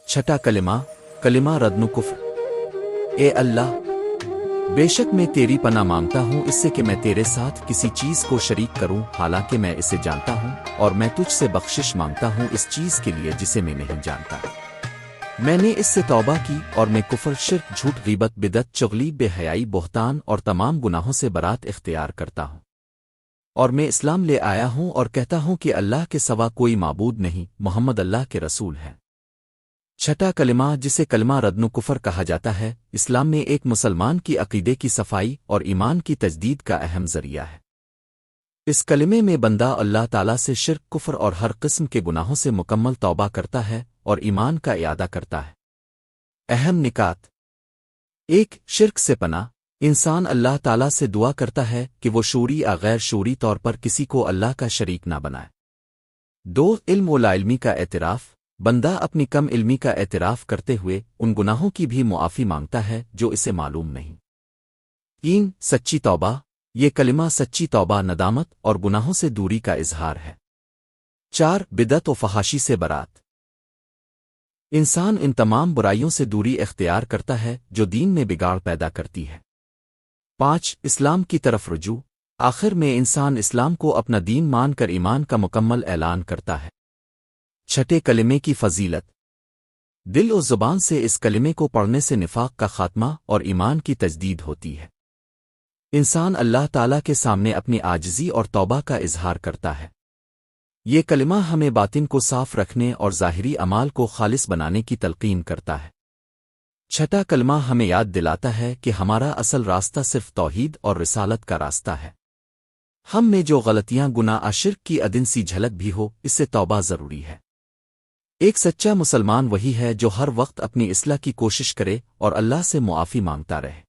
چھٹا کلمہ کلمہ ردن کفر۔ اے اللہ، بے شک میں تیری پناہ مانگتا ہوں اس سے کہ میں تیرے ساتھ کسی چیز کو شریک کروں، حالانکہ میں اسے جانتا ہوں، اور میں تجھ سے بخشش مانگتا ہوں اس چیز کے لیے جسے میں نہیں جانتا۔ میں نے اس سے توبہ کی اور میں کفر، شرک، جھوٹ، غیبت، بدعت، چغلی، بے حیائی، بہتان اور تمام گناہوں سے برات اختیار کرتا ہوں، اور میں اسلام لے آیا ہوں اور کہتا ہوں کہ اللہ کے سوا کوئی معبود نہیں، محمد اللہ کے رسول ہے۔ چھٹا کلمہ جسے کلمہ ردن کفر کہا جاتا ہے، اسلام میں ایک مسلمان کی عقیدے کی صفائی اور ایمان کی تجدید کا اہم ذریعہ ہے۔ اس کلمے میں بندہ اللہ تعالیٰ سے شرک، کفر اور ہر قسم کے گناہوں سے مکمل توبہ کرتا ہے اور ایمان کا اعادہ کرتا ہے۔ اہم نکات: 1. شرک سے پناہ۔ انسان اللہ تعالیٰ سے دعا کرتا ہے کہ وہ شعوری یا غیر شعوری طور پر کسی کو اللہ کا شریک نہ بنائے۔ 2. علم و لاعلمی کا اعتراف۔ بندہ اپنی کم علمی کا اعتراف کرتے ہوئے ان گناہوں کی بھی معافی مانگتا ہے جو اسے معلوم نہیں۔ 3. سچی توبہ۔ یہ کلمہ سچی توبہ، ندامت اور گناہوں سے دوری کا اظہار ہے۔ 4. بدعت و فحاشی سے برات۔ انسان ان تمام برائیوں سے دوری اختیار کرتا ہے جو دین میں بگاڑ پیدا کرتی ہے۔ 5. اسلام کی طرف رجوع۔ آخر میں انسان اسلام کو اپنا دین مان کر ایمان کا مکمل اعلان کرتا ہے۔ چھٹے کلمے کی فضیلت۔ دل و زبان سے اس کلمے کو پڑھنے سے نفاق کا خاتمہ اور ایمان کی تجدید ہوتی ہے۔ انسان اللہ تعالیٰ کے سامنے اپنی عاجزی اور توبہ کا اظہار کرتا ہے۔ یہ کلمہ ہمیں باطن کو صاف رکھنے اور ظاہری اعمال کو خالص بنانے کی تلقین کرتا ہے۔ چھٹا کلمہ ہمیں یاد دلاتا ہے کہ ہمارا اصل راستہ صرف توحید اور رسالت کا راستہ ہے۔ ہم میں جو غلطیاں، گناہ، شرک کی ادن سی جھلک بھی ہو، اس سے توبہ ضروری ہے۔ ایک سچا مسلمان وہی ہے جو ہر وقت اپنی اصلاح کی کوشش کرے اور اللہ سے معافی مانگتا رہے۔